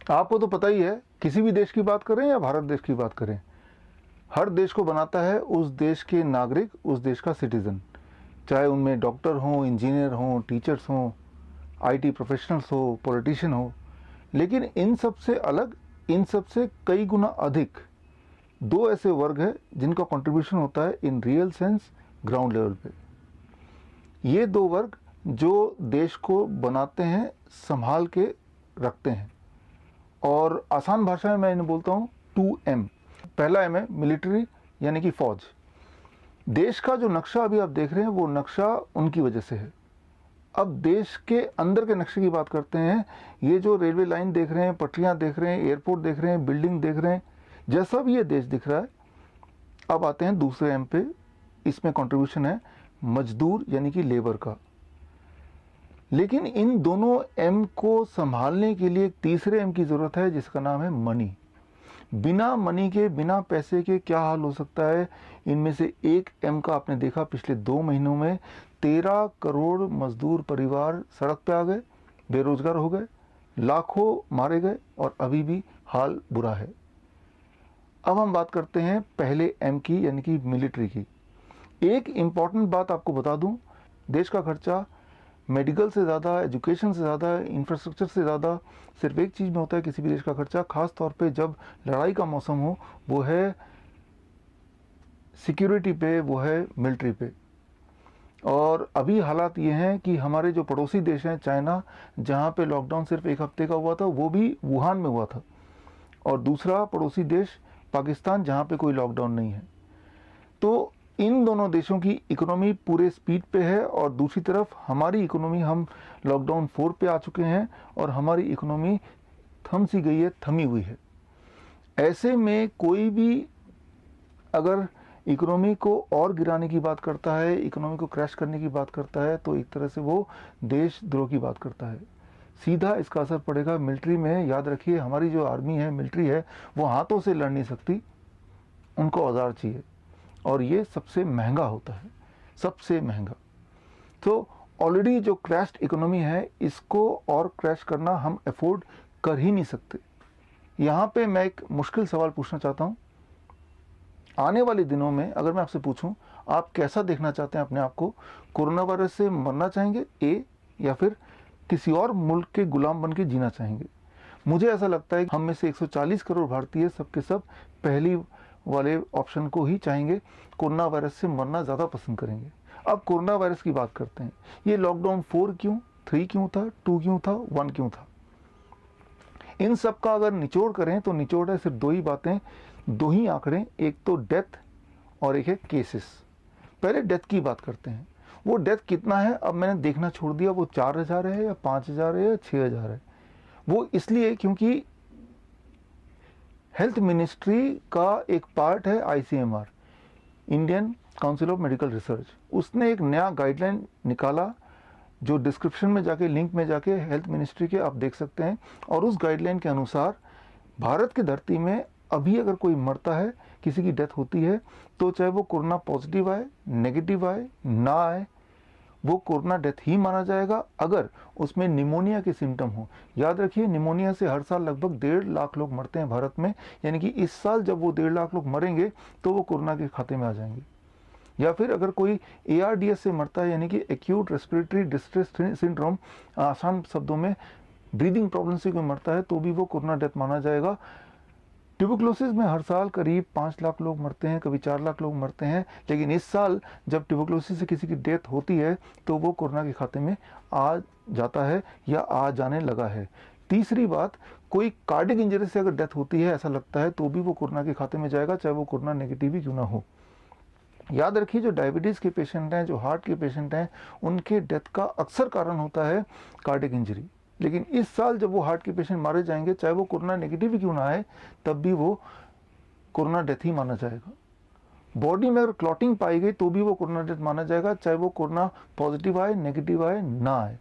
आपको तो पता ही है, किसी भी देश की बात करें या भारत देश की बात करें, हर देश को बनाता है उस देश के नागरिक, उस देश का सिटीज़न। चाहे उनमें डॉक्टर हों, इंजीनियर हों, टीचर्स हों, आईटी प्रोफेशनल्स हो, पॉलिटिशियन हो, लेकिन इन सब से अलग, इन सब से कई गुना अधिक दो ऐसे वर्ग हैं जिनका कंट्रीब्यूशन होता है in real sense ground level पे। ये दो वर्ग जो देश को बनाते हैं, संभाल के रखते हैं। और आसान भाषा में मैं इन्हें बोलता हूँ 2M। पहला M है मिलिट्री, यानी कि फौज। देश का जो नक्शा अभी आप देख रहे हैं वो नक्शा उनकी वजह से है। अब देश के अंदर के नक्शे की बात करते हैं। ये जो रेलवे लाइन देख रहे हैं, पटरियां देख रहे हैं, एयरपोर्ट देख रहे हैं, बिल्डिंग देख रहे हैं, जैसा भी ये देश दिख रहा है। अब आते हैं दूसरे M पे। इसमें कंट्रीब्यूशन है मजदूर, यानी कि लेबर का। लेकिन इन दोनों M को संभालने के लिए एक तीसरे M की ज़रूरत है, जिसका नाम है मनी। बिना मनी के, बिना पैसे के क्या हाल हो सकता है। इनमें से एक M का आपने देखा, पिछले 2 महीनों में 13 करोड़ मजदूर परिवार सड़क पे आ गए, बेरोजगार हो गए, लाखों मारे गए, और अभी भी हाल बुरा है। अब हम बात करते हैं पहले M की, यानी कि मिलिट्री की। एक इम्पॉर्टेंट बात आपको बता दूं, देश का खर्चा मेडिकल से ज़्यादा, एजुकेशन से ज़्यादा, इंफ्रास्ट्रक्चर से ज़्यादा सिर्फ एक चीज़ में होता है किसी भी देश का खर्चा, खास तौर पे जब लड़ाई का मौसम हो, वो है सिक्योरिटी पे, वो है मिलिट्री पे। और अभी हालात ये हैं कि हमारे जो पड़ोसी देश हैं, चाइना, जहाँ पे लॉकडाउन सिर्फ 1 हफ्ते का हुआ था, वो भी वुहान में हुआ था। और दूसरा पड़ोसी देश पाकिस्तान, जहाँ पे कोई लॉकडाउन नहीं है। तो इन दोनों देशों की इकोनॉमी पूरे स्पीड पे है, और दूसरी तरफ हमारी इकोनॉमी, हम लॉकडाउन 4 पे आ चुके हैं और हमारी इकोनॉमी थम सी गई है, थमी हुई है। ऐसे में कोई भी अगर इकोनॉमी को और गिराने की बात करता है, इकोनॉमी को क्रैश करने की बात करता है, तो एक तरह से वो देशद्रोह की बात करता है। सीधा इसका असर पड़ेगा मिलिट्री में। याद रखिए, हमारी जो आर्मी है, मिलिट्री है, वो हाथों से लड़ नहीं सकती, उनको औजार चाहिए, और ये सबसे महंगा होता है, सबसे महंगा। तो ऑलरेडी जो क्रैश्ड इकोनॉमी है, इसको और क्रैश करना हम अफोर्ड कर ही नहीं सकते। यहाँ पे मैं एक मुश्किल सवाल पूछना चाहता हूँ। आने वाले दिनों में अगर मैं आपसे पूछूं, आप कैसा देखना चाहते हैं अपने आप को? कोरोना वायरस से मरना चाहेंगे, ए, या फिर किसी और मुल्क के गुलाम बन के जीना चाहेंगे? मुझे ऐसा लगता है कि हम में से 140 करोड़ भारतीय सब के सब पहली वाले ऑप्शन को ही चाहेंगे, कोरोना वायरस से मरना ज़्यादा पसंद करेंगे। अब कोरोना वायरस की बात करते हैं। ये लॉकडाउन 4 क्यों, 3 क्यों था, 2 क्यों था, 1 क्यों था? इन सब का अगर निचोड़ करें तो निचोड़ है सिर्फ 2 ही बातें, 2 ही आंकड़े, एक तो डेथ और एक है केसेस। पहले डेथ की बात करते हैं। वो डेथ कितना है अब मैंने देखना छोड़ दिया, वो 4000 है या 5000 है या 6000 है। वो इसलिए क्योंकि हेल्थ मिनिस्ट्री का एक पार्ट है ICMR, Indian council of medical research. उसने एक नया गाइडलाइन निकाला, जो डिस्क्रिप्शन में जाके, लिंक में जाके हेल्थ मिनिस्ट्री के आप देख सकते हैं। और उस गाइडलाइन के अनुसार भारत की धरती में अभी अगर कोई मरता है, किसी की डेथ होती है, तो चाहे वो कोरोना पॉजिटिव आए, नेगेटिव आए, ना आए, वो कोरोना डेथ ही माना जाएगा अगर उसमें निमोनिया के सिम्टम हो। याद रखिए, निमोनिया से हर साल लगभग 1.5 लाख लोग मरते हैं भारत में, यानी कि इस साल जब वो 1.5 लाख लोग मरेंगे तो वो कोरोना के खाते में आ जाएंगे। या फिर अगर कोई ARDS से मरता है, यानी कि एक्यूट रेस्पिरेटरी डिस्ट्रेस सिंड्रोम, आसान शब्दों में ब्रीदिंग प्रॉब्लम से कोई मरता है, तो भी वो कोरोना डेथ माना जाएगा। ट्यूबरक्लोसिस में हर साल करीब 5 लाख लोग मरते हैं, कभी 4 लाख लोग मरते हैं, लेकिन इस साल जब ट्यूबरक्लोसिस से किसी की डेथ होती है तो वो कोरोना के खाते में आ जाता है या आ जाने लगा है। तीसरी बात, कोई कार्डियक इंजरी से अगर डेथ होती है, ऐसा लगता है, तो भी वो कोरोना के खाते में जाएगा, चाहे वो कोरोना नेगेटिव ही क्यों ना हो। याद रखिए, जो डायबिटीज़ के पेशेंट हैं, जो हार्ट के पेशेंट हैं, उनके डेथ का अक्सर कारण होता है कार्डियक इंजरी। लेकिन इस साल जब वो हार्ट के पेशेंट मारे जाएंगे, चाहे वो कोरोना नेगेटिव ही क्यों ना आए, तब भी वो कोरोना डेथ ही माना जाएगा। बॉडी में अगर क्लॉटिंग पाई गई तो भी वो कोरोना डेथ माना जाएगा, चाहे वो कोरोना पॉजिटिव आए, नेगेटिव आए, ना आए।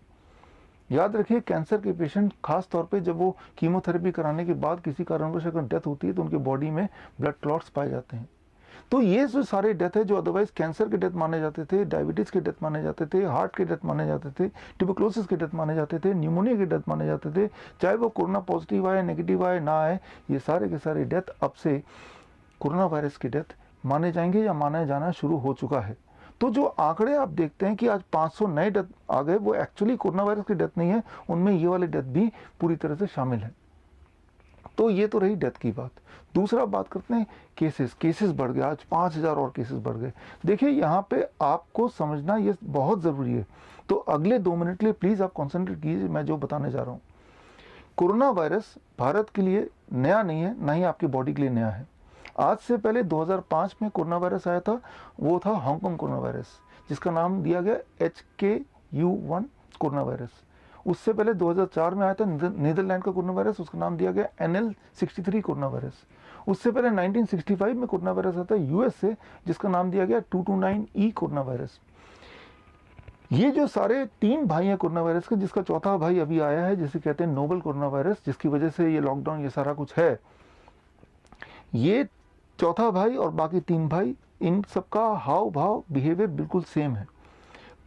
याद रखिए, कैंसर के पेशेंट खास तौर पे जब वो कीमोथेरेपी कराने के बाद किसी कारणवश अगर डेथ होती है, तो उनके बॉडी में ब्लड क्लॉट्स पाए जाते हैं। तो ये जो सारे डेथ है जो अदरवाइज कैंसर के डेथ माने जाते थे, डायबिटीज़ के डेथ माने जाते थे, हार्ट के डेथ माने जाते थे, ट्यूबरक्लोसिस के डेथ माने जाते थे, न्यूमोनिया के डेथ माने जाते थे, चाहे वो कोरोना पॉजिटिव आए, नेगेटिव आए, ना आए, ये सारे के सारे डेथ अब से कोरोना वायरस की डेथ माने जाएंगे या माना जाना शुरू हो चुका है। तो जो आंकड़े आप देखते हैं कि आज 500 नए डेथ आ गए, वो एक्चुअली कोरोना वायरस की डेथ नहीं है, उनमें ये वाले डेथ भी पूरी तरह से शामिल है। तो ये तो रही डेथ की बात। दूसरा बात करते हैं केसेस बढ़ गए, आज 5000 और केसेस बढ़ गए। देखिए यहाँ पे आपको समझना ये बहुत ज़रूरी है, तो अगले 2 मिनट के लिए प्लीज़ आप कॉन्सेंट्रेट कीजिए मैं जो बताने जा रहा हूँ। कोरोना वायरस भारत के लिए नया नहीं है, ना ही आपकी बॉडी के लिए नया है। आज से पहले 2005 में कोरोना वायरस आया था, वो था हांगकांग कोरोना वायरस, जिसका नाम दिया गया HKU1 कोरोना वायरस। उससे पहले 2004 में आया था नीदरलैंड का कोरोना वायरस, उसका नाम दिया गया NL63 कोरोना वायरस। उससे पहले 1965 में कोरोना वायरस आता है US से, जिसका नाम दिया गया 229E कोरोना वायरस। ये जो सारे 3 भाई हैं कोरोना वायरस के, जिसका चौथा भाई अभी आया है, जिसे कहते हैं नोवल कोरोना वायरस, जिसकी वजह से ये लॉकडाउन ये सारा कुछ है। ये चौथा भाई और बाकी 3 भाई, इन सबका हाव भाव बिहेवियर बिल्कुल सेम है।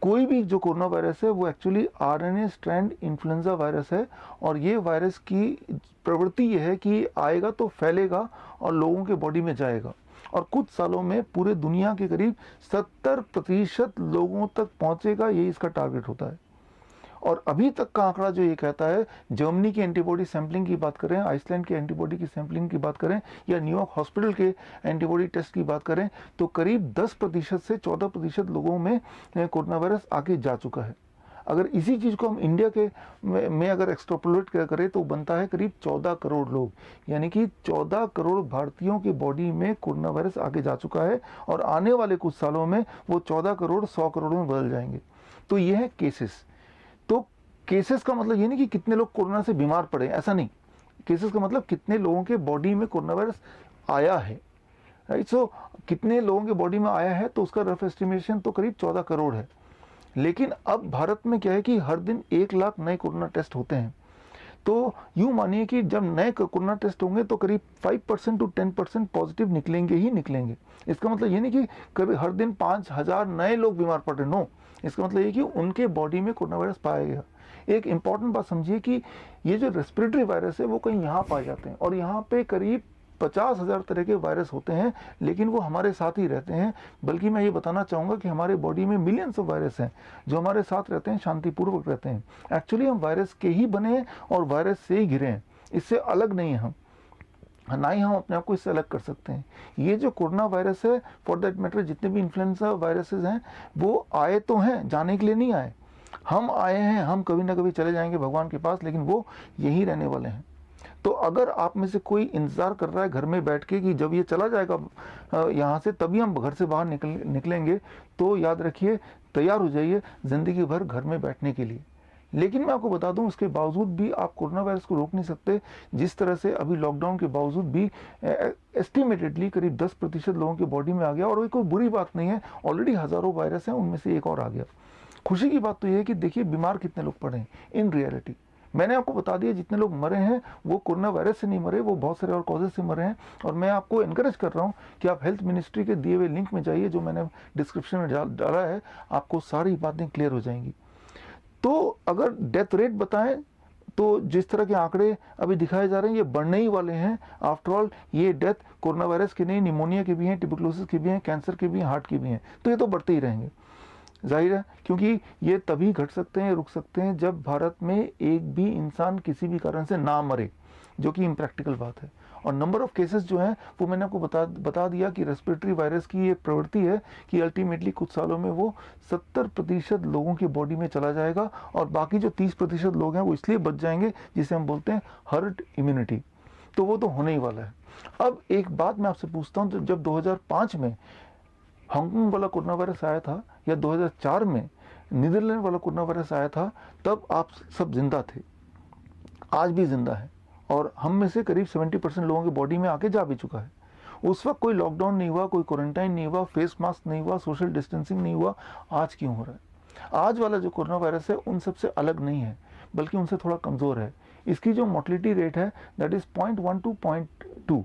कोई भी जो कोरोना वायरस है वो actually RNA strand influenza virus है, और ये वायरस की प्रवृत्ति ये है कि आएगा तो फैलेगा और लोगों के बॉडी में जाएगा, और कुछ सालों में पूरे दुनिया के करीब 70% लोगों तक पहुंचेगा, यही इसका टारगेट होता है। और अभी तक का आंकड़ा जो ये कहता है, जर्मनी की एंटीबॉडी सैंपलिंग की बात करें, आइसलैंड की एंटीबॉडी की सैंपलिंग की बात करें, या न्यूयॉर्क हॉस्पिटल के एंटीबॉडी टेस्ट की बात करें, तो करीब 10% से 14% लोगों में कोरोना वायरस आगे जा चुका है। अगर इसी चीज़ को हम इंडिया के में अगर एक्सट्रापोलेट करें तो बनता है करीब 14 करोड़ लोग, यानी कि 14 करोड़ भारतीयों की बॉडी में कोरोना वायरस आगे जा चुका है, और आने वाले कुछ सालों में वो 14 करोड़ 100 करोड़ में बदल जाएंगे। तो ये है केसेस। तो केसेस का मतलब ये नहीं कि कितने लोग कोरोना से बीमार पड़े, ऐसा नहीं। केसेस का मतलब कितने लोगों के बॉडी में कोरोना वायरस आया है, राइट। सो कितने लोगों के बॉडी में आया है, तो उसका रफ एस्टिमेशन तो करीब 14 करोड़ है। लेकिन अब भारत में क्या है कि हर दिन 1 लाख नए कोरोना टेस्ट होते हैं। तो यूँ मानिए कि जब नए कोरोना टेस्ट होंगे तो करीब 5% to 10% पॉजिटिव निकलेंगे ही निकलेंगे। इसका मतलब ये नहीं कि कभी हर दिन 5000 नए लोग बीमार पड़ रहे, नो। इसका मतलब ये कि उनके बॉडी में कोरोना वायरस पाया गया। एक इंपॉर्टेंट बात समझिए कि ये जो रेस्पिरेटरी वायरस है वो कहीं यहाँ पाए जाते हैं, और यहाँ पे करीब 50,000 तरह के वायरस होते हैं, लेकिन वो हमारे साथ ही रहते हैं। बल्कि मैं ये बताना चाहूँगा कि हमारे बॉडी में मिलियंस ऑफ वायरस हैं जो हमारे साथ रहते हैं, शांतिपूर्वक रहते हैं। एक्चुअली हम वायरस के ही बने हैं और वायरस से ही घिरे हैं, इससे अलग नहीं है हम, ना ही हम अपने आप को इससे अलग कर सकते हैं। ये जो कोरोना वायरस है, फॉर दैट मैटर जितने भी इन्फ्लुएंजा वायरसेस हैं, वो आए तो हैं, जाने के लिए नहीं आए। हम आए हैं, हम कभी ना कभी चले जाएंगे भगवान के पास, लेकिन वो यहीं रहने वाले हैं। तो अगर आप में से कोई इंतज़ार कर रहा है घर में बैठ के कि जब ये चला जाएगा यहाँ से तभी हम घर से बाहर निकलेंगे, तो याद रखिए, तैयार हो जाइए ज़िंदगी भर घर में बैठने के लिए। लेकिन मैं आपको बता दूं, उसके बावजूद भी आप कोरोना वायरस को रोक नहीं सकते। जिस तरह से अभी लॉकडाउन के बावजूद भी एस्टिमेटेडली करीब 10% लोगों की बॉडी में आ गया, और वो कोई बुरी बात नहीं है। ऑलरेडी हज़ारों वायरस हैं, उनमें से एक और आ गया। खुशी की बात तो ये है कि देखिए बीमार कितने लोग पड़े हैं इन रियलिटी। मैंने आपको बता दिया जितने लोग मरे हैं वो कोरोना वायरस से नहीं मरे, वो बहुत सारे और कॉजेज से मरे हैं। और मैं आपको इनकरेज कर रहा हूँ कि आप हेल्थ मिनिस्ट्री के दिए हुए लिंक में जाइए, जो मैंने डिस्क्रिप्शन में डाला है, आपको सारी बातें क्लियर हो जाएंगी। तो अगर डेथ रेट बताएं तो जिस तरह के आंकड़े अभी दिखाए जा रहे हैं ये बढ़ने ही वाले हैं। आफ्टर ऑल ये डेथ कोरोना वायरस के नहीं, निमोनिया के भी हैं, ट्यूबरक्लोसिस के भी हैं, कैंसर के भी हैं, हार्ट के भी हैं। तो ये तो बढ़ते ही रहेंगे, जाहिर है, क्योंकि ये तभी घट सकते हैं, रुक सकते हैं, जब भारत में एक भी इंसान किसी भी कारण से ना मरे, जो कि इम्प्रैक्टिकल बात है। और नंबर ऑफ केसेस जो हैं वो मैंने आपको बता दिया कि रेस्पिरेटरी वायरस की ये प्रवृत्ति है कि अल्टीमेटली कुछ सालों में वो 70% लोगों की बॉडी में चला जाएगा, और बाकी जो 30% लोग हैं वो इसलिए बच जाएंगे, जिसे हम बोलते हैं हर्ड इम्यूनिटी। तो वो तो होने ही वाला है। अब एक बात मैं आपसे पूछता हूँ, जब 2005 में हांगकांग वाला कोरोना वायरस आया था, या 2004 में नीदरलैंड वाला कोरोना वायरस आया था, तब आप सब जिंदा थे, आज भी जिंदा है, और हम में से करीब 70% लोगों की बॉडी में आके जा भी चुका है। उस वक्त कोई लॉकडाउन नहीं हुआ, कोई क्वारंटाइन नहीं हुआ, फेस मास्क नहीं हुआ, सोशल डिस्टेंसिंग नहीं हुआ। आज क्यों हो रहा है? आज वाला जो कोरोना वायरस है उन सबसे अलग नहीं है, बल्कि उनसे थोड़ा कमज़ोर है। इसकी जो मोर्टलिटी रेट है दैट इज़ 0.1 to 0.2,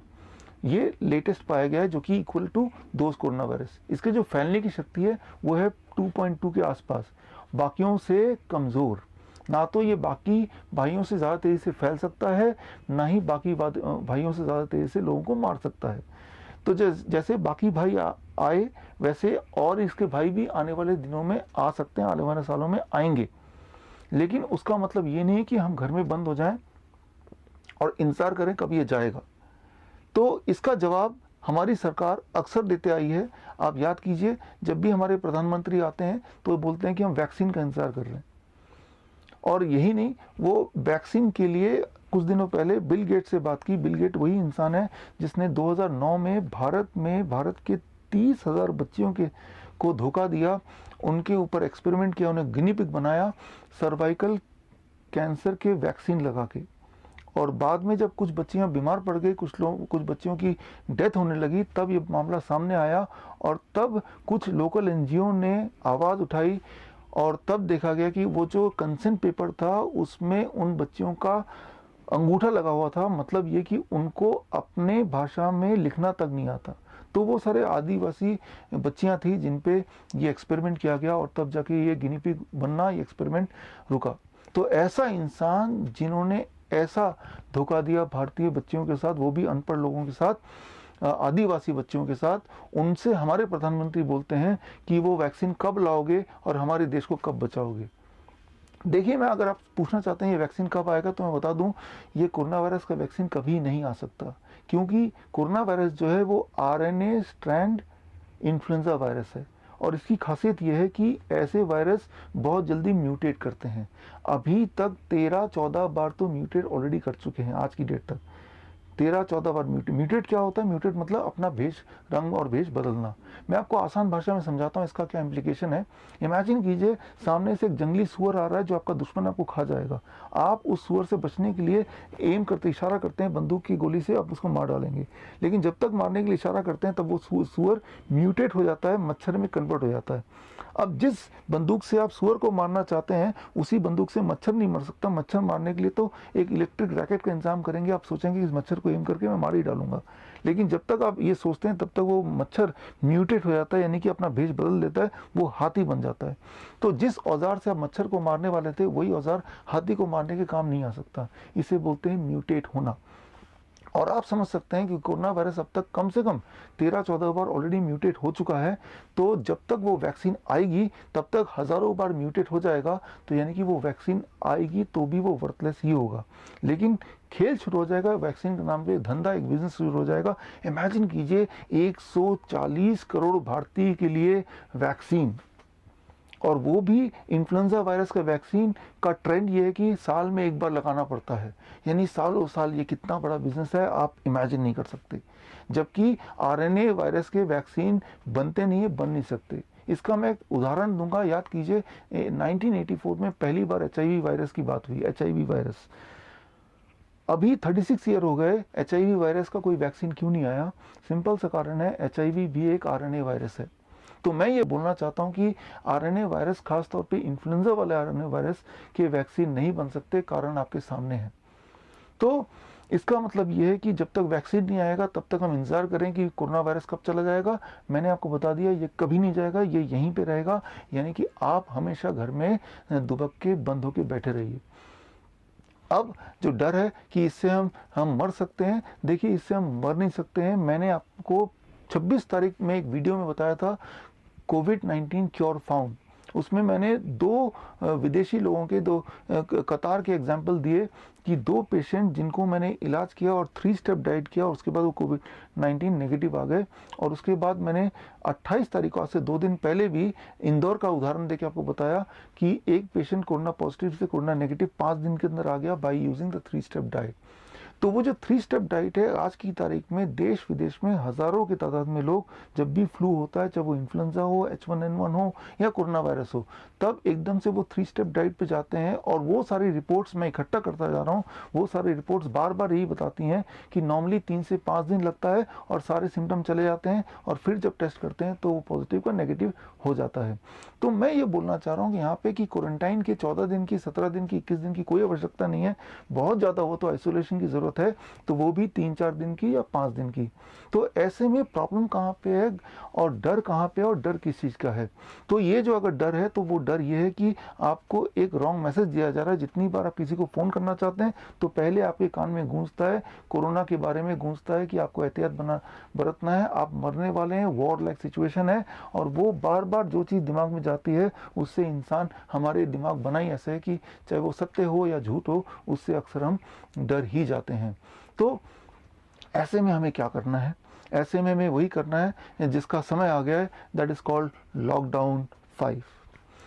ये लेटेस्ट पाया गया है, जो कि equal to those corona virus. इसके जो फैलने की शक्ति है वो है 2.2 के आसपास, बाकियों से कमज़ोर। ना तो ये बाकी भाइयों से ज़्यादा तेज़ी से फैल सकता है, ना ही बाकी भाइयों से ज़्यादा तेज़ी से लोगों को मार सकता है। तो जैसे बाकी भाई आए, वैसे और इसके भाई भी आने वाले दिनों में आ सकते हैं, आने वाले सालों में आएंगे। लेकिन उसका मतलब ये नहीं है कि हम घर में बंद हो जाएं और इंतज़ार करें कब ये जाएगा। तो इसका जवाब हमारी सरकार अक्सर देते आई है। आप याद कीजिए, जब भी हमारे प्रधानमंत्री आते हैं तो वो बोलते हैं कि हम वैक्सीन का इंतज़ार कर रहे हैं। और यही नहीं, वो वैक्सीन के लिए कुछ दिनों पहले बिल गेट से बात की। बिल गेट वही इंसान है जिसने 2009 में भारत के 30,000 बच्चियों को धोखा दिया, उनके ऊपर एक्सपेरिमेंट किया, उन्हें गिनी पिग बनाया सर्वाइकल कैंसर के वैक्सीन लगा के। और बाद में जब कुछ बच्चियां बीमार पड़ गई, कुछ बच्चियों की डेथ होने लगी, तब ये मामला सामने आया और तब कुछ लोकल एनजीओ ने आवाज़ उठाई और तब देखा गया कि वो जो कंसेंट पेपर था उसमें उन बच्चियों का अंगूठा लगा हुआ था। मतलब ये कि उनको अपने भाषा में लिखना तक नहीं आता। तो वो सारे आदिवासी बच्चियां थी जिन पे ये एक्सपेरिमेंट किया गया और तब जाके ये गिनी पिग बनना, ये एक्सपेरिमेंट रुका। तो ऐसा इंसान जिन्होंने ऐसा धोखा दिया भारतीय बच्चियों के साथ, वो भी अनपढ़ लोगों के साथ, आदिवासी बच्चियों के साथ, उनसे हमारे प्रधानमंत्री बोलते हैं कि वो वैक्सीन कब लाओगे और हमारे देश को कब बचाओगे। देखिए, मैं अगर आप पूछना चाहते हैं ये वैक्सीन कब आएगा, तो मैं बता दूं, ये कोरोना वायरस का वैक्सीन कभी नहीं आ सकता, क्योंकि कोरोना वायरस जो है वो आरएनए स्ट्रैंड इन्फ्लुएंजा वायरस है। और इसकी खासियत यह है कि ऐसे वायरस बहुत जल्दी म्यूटेट करते हैं। अभी तक 13-14 बार तो म्यूटेट ऑलरेडी कर चुके हैं आज की डेट तक। 13-14 बार म्यूटेट क्या होता है? म्यूटेट मतलब अपना भेष, रंग और भेष बदलना। मैं आपको आसान भाषा में समझाता हूँ इसका क्या इम्प्लीकेशन है। इमेजिन कीजिए, सामने से एक जंगली सुअर आ रहा है जो आपका दुश्मन, आपको खा जाएगा। आप उस सुअर से बचने के लिए एम करते, इशारा करते हैं बंदूक की गोली से, आप उसको मार डालेंगे। लेकिन जब तक मारने के लिए इशारा करते हैं तब वो सुअर म्यूटेट हो जाता है, मच्छर में कन्वर्ट हो जाता है। अब जिस बंदूक से आप सुअर को मारना चाहते हैं उसी बंदूक से मच्छर नहीं मर सकता। मच्छर मारने के लिए तो एक इलेक्ट्रिक रैकेट का इंतजाम करेंगे। आप सोचेंगे इस मच्छर को एम करके मैं मार ही डालूंगा। लेकिन जब तक आप ये सोचते हैं तब तक वो मच्छर म्यूटेट हो जाता है, यानी कि अपना भेष बदल देता है, वो हाथी बन जाता है। तो जिस औजार से आप मच्छर को मारने वाले थे वही औजार हाथी को मारने के काम नहीं आ सकता। इसे बोलते हैं म्यूटेट होना। और आप समझ सकते हैं कि कोरोना वायरस अब तक कम से कम 13-14 बार ऑलरेडी म्यूटेट हो चुका है। तो जब तक वो वैक्सीन आएगी तब तक हज़ारों बार म्यूटेट हो जाएगा। तो यानी कि वो वैक्सीन आएगी तो भी वो वर्थलेस ही होगा। लेकिन खेल शुरू हो जाएगा, वैक्सीन के नाम पे धंधा, एक बिजनेस शुरू हो जाएगा। इमेजिन कीजिए 140 करोड़ भारतीय के लिए वैक्सीन, और वो भी इन्फ्लुएंजा वायरस का वैक्सीन का ट्रेंड ये है कि साल में एक बार लगाना पड़ता है। यानी सालों साल ये कितना बड़ा बिजनेस है आप इमेजिन नहीं कर सकते। जबकि आरएनए वायरस के वैक्सीन बनते नहीं है, बन नहीं सकते। इसका मैं एक उदाहरण दूंगा। याद कीजिए 1984 में पहली बार एचआईवी वायरस की बात हुई। एचआईवी वायरस, अभी 36 ईयर हो गए, एचआईवी वायरस का कोई वैक्सीन क्यों नहीं आया? सिंपल सा कारण है, एचआईवी भी एक आरएनए वायरस है। तो मैं ये बोलना चाहता हूँ कि आरएनए वायरस, खासतौर पे इन्फ्लुएंजा वाले आरएनए वायरस के वैक्सीन नहीं बन सकते, कारण आपके सामने है। तो इसका मतलब ये है कि जब तक वैक्सीन नहीं आएगा तब तक हम इंतजार करें कि कोरोना वायरस कब चला जाएगा। मैंने आपको बता दिया ये कभी नहीं जाएगा, ये यहीं पे रहेगा। यानी कि आप हमेशा घर में दुबक के बंद होके बैठे रहिए। अब जो डर है कि इससे हम मर सकते हैं, देखिए इससे हम मर नहीं सकते हैं। मैंने आपको 26 तारीख में एक वीडियो में बताया था कोविड-19 क्योर फाउंड। उसमें मैंने 2 विदेशी लोगों के, 2 कतार के एग्जाम्पल दिए कि 2 पेशेंट जिनको मैंने इलाज किया और 3 स्टेप डाइट किया और उसके बाद वो कोविड-19 नेगेटिव आ गए। और उसके बाद मैंने 28 तारीख को, आज से 2 दिन पहले भी इंदौर का उदाहरण देके आपको बताया कि एक पेशेंट कोरोना पॉजिटिव से कोरोना नेगेटिव 5 दिन के अंदर आ गया by using the 3 step diet. तो वो जो 3 स्टेप डाइट है, आज की तारीख में देश विदेश में हज़ारों की तादाद में लोग जब भी फ्लू होता है, चाहे वो इन्फ्लुएंजा हो, H1N1 हो या कोरोना वायरस हो, तब एकदम से वो 3 स्टेप डाइट पे जाते हैं। और वो सारी रिपोर्ट्स मैं इकट्ठा करता जा रहा हूँ। वो सारी रिपोर्ट्स बार बार यही बताती हैं कि नॉर्मली 3 से 5 दिन लगता है और सारे सिम्टम चले जाते हैं, और फिर जब टेस्ट करते हैं तो वो पॉजिटिव का नेगेटिव हो जाता है। तो मैं ये बोलना चाह रहा हूँ कि यहाँ पे कि क्वारंटाइन के 14 दिन की, 17 दिन की, 21 दिन की कोई आवश्यकता नहीं है। बहुत ज़्यादा हो तो आइसोलेशन की ज़रूरत ज़रूरत है तो वो भी 3-4 दिन की या 5 दिन की। तो ऐसे में प्रॉब्लम कहाँ पे है और डर कहाँ पे है और डर किस चीज़ का है? तो ये जो अगर डर है तो वो डर ये है कि आपको एक रॉन्ग मैसेज दिया जा रहा है। जितनी बार आप किसी को फ़ोन करना चाहते हैं तो पहले आपके कान में गूंजता है, कोरोना के बारे में गूंजता है कि आपको एहतियात बरतना है, आप मरने वाले हैं, वॉर लाइक सिचुएशन है। और वो बार बार जो चीज़ दिमाग में जाती है उससे इंसान, हमारे दिमाग बना ही ऐसे है कि चाहे वो सत्य हो या झूठ हो, उससे अक्सर हम डर ही जाते हैं। तो ऐसे में हमें क्या करना है? ऐसे में हमें वही करना है जिसका समय आ गया है, दैट इज़ कॉल्ड लॉकडाउन 5।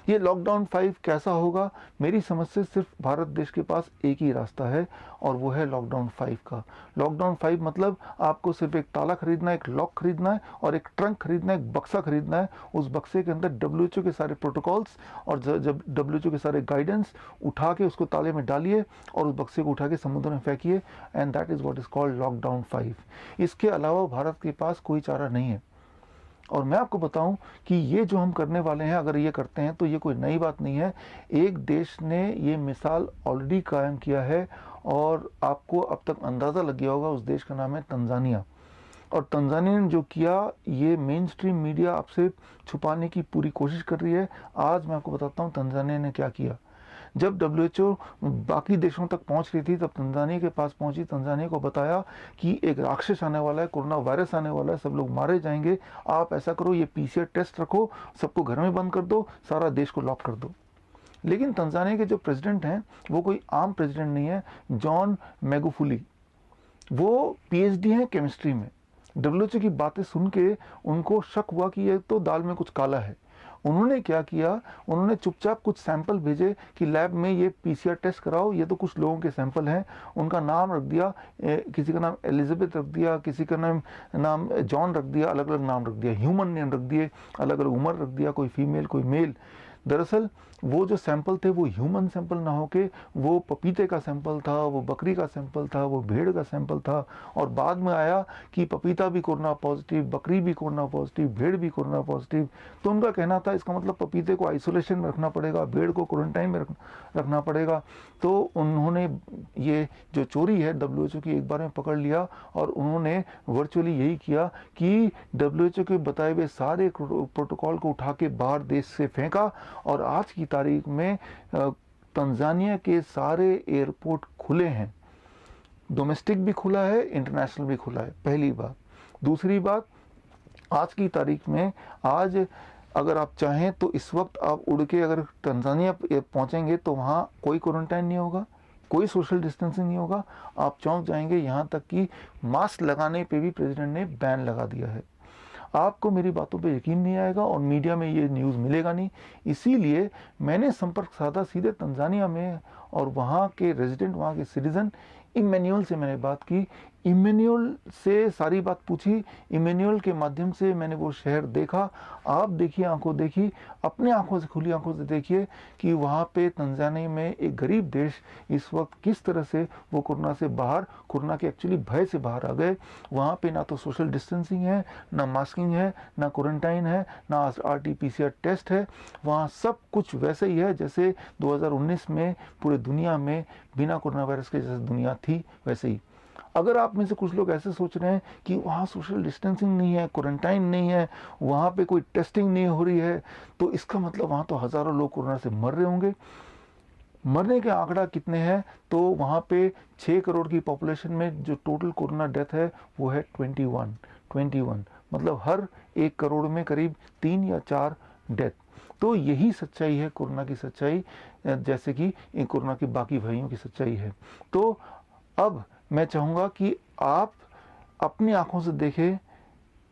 ये लॉकडाउन 5 कैसा होगा? मेरी समझ से सिर्फ भारत देश के पास एक ही रास्ता है और वो है लॉकडाउन 5 का। लॉकडाउन 5 मतलब आपको सिर्फ एक ताला खरीदना है, एक लॉक खरीदना है और एक ट्रंक खरीदना है, एक बक्सा खरीदना है। उस बक्से के अंदर डब्ल्यूएचओ के सारे प्रोटोकॉल्स और जब डब्ल्यूएचओ के सारे गाइडेंस उठा के उसको ताले में डालिए और उस बक्से को उठा के समुद्र में फेंकिए, and that is what is called lockdown 5। इसके अलावा भारत के पास कोई चारा नहीं है। और मैं आपको बताऊं कि ये जो हम करने वाले हैं, अगर ये करते हैं तो ये कोई नई बात नहीं है। एक देश ने ये मिसाल ऑलरेडी कायम किया है और आपको अब तक अंदाज़ा लग गया होगा, उस देश का नाम है तंजानिया। और तंजानिया ने जो किया, ये मेन स्ट्रीम मीडिया आपसे छुपाने की पूरी कोशिश कर रही है। आज मैं आपको बताता हूँ तंजानिया ने क्या किया। जब डब्ल्यूएचओ बाकी देशों तक पहुंच रही थी तब तंजानिया के पास पहुंची। तंजानिया को बताया कि एक राक्षस आने वाला है, कोरोना वायरस आने वाला है, सब लोग मारे जाएंगे। आप ऐसा करो, ये पीसीआर टेस्ट रखो, सबको घर में बंद कर दो, सारा देश को लॉक कर दो। लेकिन तंजानिया के जो प्रेसिडेंट हैं वो कोई आम प्रेसिडेंट नहीं है। जॉन मैगुफुली, वो पीएचडी हैं केमिस्ट्री में। डब्ल्यूएचओ की बातें सुन के उनको शक हुआ कि ये तो दाल में कुछ काला है। उन्होंने क्या किया, उन्होंने चुपचाप कुछ सैंपल भेजे कि लैब में ये पीसीआर टेस्ट कराओ, ये तो कुछ लोगों के सैंपल हैं। उनका नाम रख दिया, किसी का नाम एलिजाबेथ रख दिया, किसी का नाम जॉन रख दिया, अलग अलग नाम रख दिया, ह्यूमन नेम रख दिए, अलग अलग उम्र रख दिया, कोई फीमेल कोई मेल। दरअसल वो जो सैंपल थे वो ह्यूमन सैंपल ना होके वो पपीते का सैंपल था, वो बकरी का सैंपल था, वो भेड़ का सैंपल था। और बाद में आया कि पपीता भी कोरोना पॉजिटिव, बकरी भी कोरोना पॉजिटिव, भेड़ भी कोरोना पॉजिटिव। तो उनका कहना था इसका मतलब पपीते को आइसोलेशन में रखना पड़ेगा, भेड़ को क्वारंटाइन में रखना पड़ेगा। तो उन्होंने ये जो चोरी है डब्ल्यूएचओ की एक बार में पकड़ लिया और उन्होंने वर्चुअली यही किया कि डब्ल्यूएचओ के बताए हुए सारे प्रोटोकॉल को उठा के बाहर देश से फेंका। और आज की तारीख में तंजानिया के सारे एयरपोर्ट खुले हैं, डोमेस्टिक भी खुला है, इंटरनेशनल भी खुला है, पहली बात। दूसरी बात, आज की तारीख में आज अगर आप चाहें तो इस वक्त आप उड़ के अगर तंजानिया पहुंचेंगे तो वहाँ कोई क्वारंटाइन नहीं होगा, कोई सोशल डिस्टेंसिंग नहीं होगा, आप चौंक जाएंगे। यहाँ तक कि मास्क लगाने पे भी प्रेसिडेंट ने बैन लगा दिया है। आपको मेरी बातों पे यकीन नहीं आएगा और मीडिया में ये न्यूज़ मिलेगा नहीं। इसीलिए मैंने संपर्क साधा सीधे तंजानिया में और वहाँ के रेजिडेंट, वहाँ के सिटीज़न इमैनुअल से मैंने बात की। इमैनुअल से सारी बात पूछी, इमैनुअल के माध्यम से मैंने वो शहर देखा। आप देखिए, आंखों देखी, अपने आंखों से, खुली आंखों से देखिए कि वहाँ पे तंजानिया में एक गरीब देश इस वक्त किस तरह से वो कोरोना से बाहर, कोरोना के एक्चुअली भय से बाहर आ गए। वहाँ पे ना तो सोशल डिस्टेंसिंग है, ना मास्किंग है, ना क्वारंटाइन है, ना आरटीपीसीआर टेस्ट है। वहाँ सब कुछ वैसे ही है जैसे 2019 में पूरे दुनिया में बिना कोरोना वायरस के जैसे दुनिया थी वैसे ही। अगर आप में से कुछ लोग ऐसे सोच रहे हैं कि वहाँ सोशल डिस्टेंसिंग नहीं है, क्वारंटाइन नहीं है, वहाँ पे कोई टेस्टिंग नहीं हो रही है, तो इसका मतलब वहाँ तो हज़ारों लोग कोरोना से मर रहे होंगे। मरने के आंकड़ा कितने हैं? तो वहाँ पे 6 करोड़ की पॉपुलेशन में जो टोटल कोरोना डेथ है वो है 21। मतलब हर 1 करोड़ में करीब 3 या 4 डेथ। तो यही सच्चाई है कोरोना की सच्चाई, जैसे कि कोरोना की बाकी भयों की सच्चाई है। तो अब मैं चाहूँगा कि आप अपनी आंखों से देखें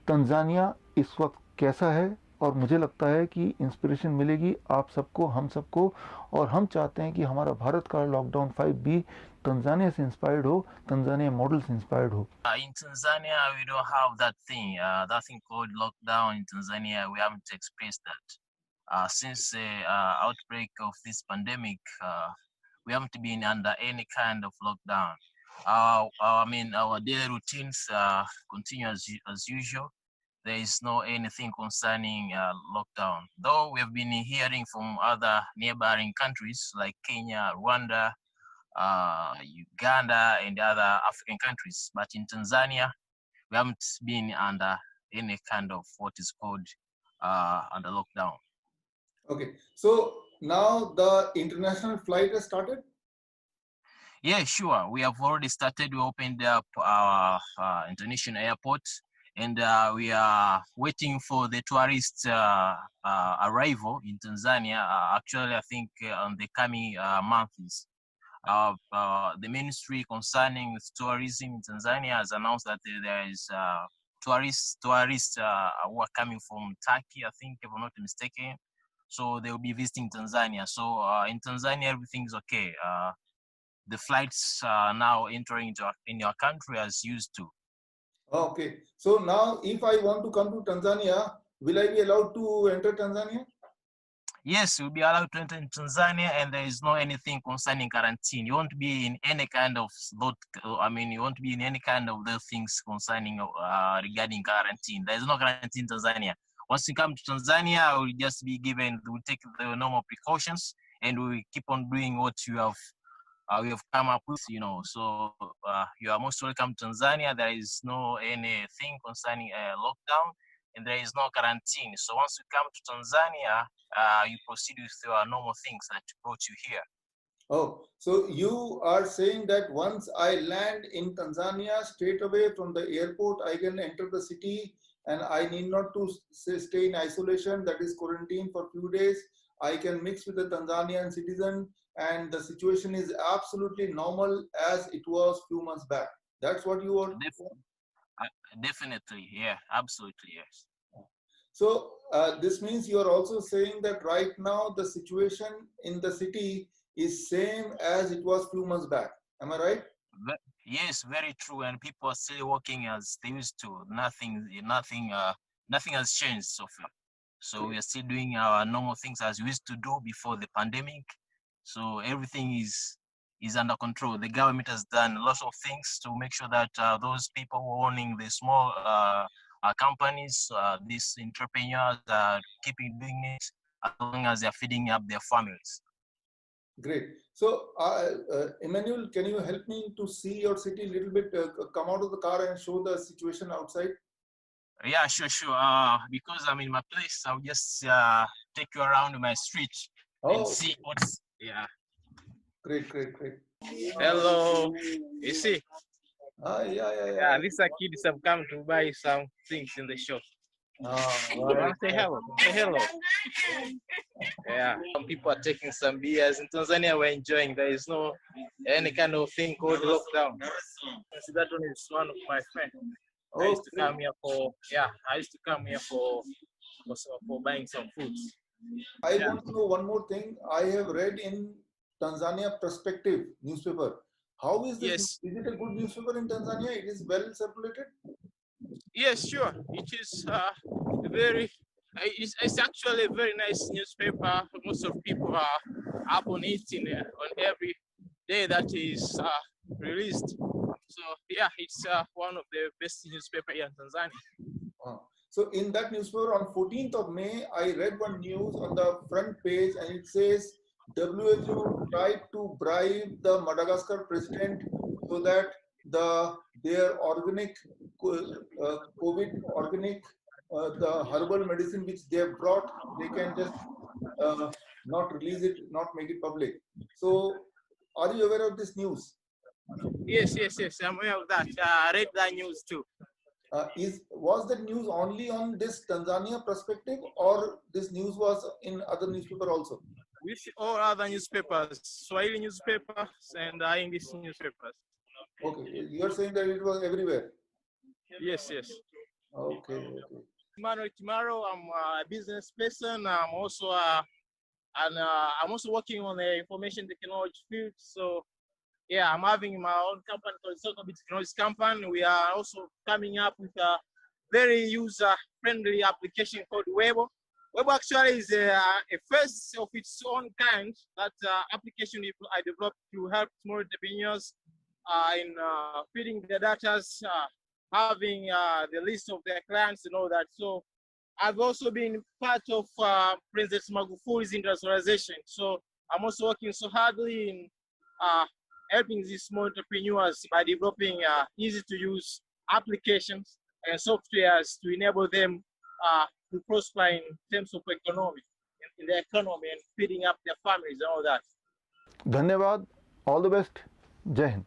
तंजानिया इस वक्त कैसा है, और मुझे लगता है कि इंस्पिरेशन मिलेगी आप सबको, हम सबको। और हम चाहते हैं कि हमारा भारत का लॉकडाउन 5 भी तंजानिया से इंस्पायर्ड हो, तंजानिया मॉडल से इंस्पायर्ड हो। In Tanzania, we don't have that thing called lockdown in Tanzania. We haven't experienced that. Since the outbreak of this pandemic, we haven't been under any kind of lockdown. Our daily routines continue as usual. There is no anything concerning lockdown. Though we have been hearing from other neighboring countries like Kenya, Rwanda, Uganda, and other African countries. But in Tanzania, we haven't been under any kind of what is called under lockdown. Okay, so now the international flight has started. Yeah, sure. We have already started. We opened up our international airport, and we are waiting for the tourist arrival in Tanzania. Actually, I think on the coming months. The ministry concerning tourism in Tanzania has announced that there is tourists who are coming from Turkey, I think, if I'm not mistaken. So they will be visiting Tanzania. So in Tanzania, everything is okay. The flights are now entering in your country as used to. Okay, so now if I want to come to Tanzania, will I be allowed to enter Tanzania? Yes, you'll be allowed to enter in Tanzania, and there is no anything concerning quarantine. You won't be in any kind of you won't be in any kind of those things concerning regarding quarantine. There is no quarantine in Tanzania. Once you come to Tanzania, we'll just be given, we'll take the normal precautions, and we keep on doing what we have come up with, you know. So you are most welcome to Tanzania. There is no anything concerning lockdown, and there is no quarantine. So once you come to Tanzania, you proceed with your normal things that brought you here. Oh, so you are saying that once I land in Tanzania, straight away from the airport, I can enter the city and I need not to stay in isolation, that is quarantine for few days. I can mix with the Tanzanian citizen and the situation is absolutely normal as it was few months back. That's what you want? Definitely, yeah, absolutely, yes. So this means you are also saying that right now the situation in the city is same as it was few months back. Am I right? Yes, very true. And people are still working as they used to. Nothing has changed so far. So we are still doing our normal things as we used to do before the pandemic. So everything is under control. The government has done lots of things to make sure that those people who are owning the small companies, these entrepreneurs, are keeping doing it as long as they're feeding up their families. Great. So, Emmanuel, can you help me to see your city a little bit? Come out of the car and show the situation outside. Yeah, sure. Because I'm in my place, I'll just take you around my street and see what's. Yeah. Great. Hello. You see? Yeah. These are kids have come to buy some things in the shop. Right. Say hello. Say hello. Yeah. Some people are taking some beers. In Tanzania, we're enjoying. There is no any kind of thing called lockdown. So that one is one of my friends. I used to come here for buying some foods. I want to know one more thing. I have read in Tanzania Perspective newspaper. How is this? Yes. Is it a good newspaper in Tanzania? It is well circulated? Yes, sure. It is it's actually a very nice newspaper. Most of people are up on it on every day that is released. So yeah, it's one of the best newspaper here in Tanzania. So in that newspaper on 14th of May, I read one news on the front page and it says WHO tried to bribe the Madagascar president so that their organic COVID organic the herbal medicine which they have brought, they can just not release it, not make it public. So are you aware of this news? Yes, I'm aware of that. I read that news too. Was that news only on this Tanzania Perspective, or this news was in other newspaper also? With all other newspapers, Swahili newspapers and English newspapers. Okay, you are saying that it was everywhere. Yes. Okay. Manuel Kimaro, I'm a business person. I'm also working on the information technology field. So yeah, I'm having my own company called Socobit Technologies Company. We are also coming up with a very user-friendly application called Webo. Webo actually is a first of its own kind. That application I developed to help small entrepreneurs in feeding their data, having the list of their clients and all that. So I've also been part of President Magufuli's industrialization. So I'm also working so hardly in helping these small entrepreneurs by developing easy to use applications and softwares to enable them to prosper in terms of economy, in the economy and feeding up their families and all that. धन्यवाद, all the best, जय हिंद।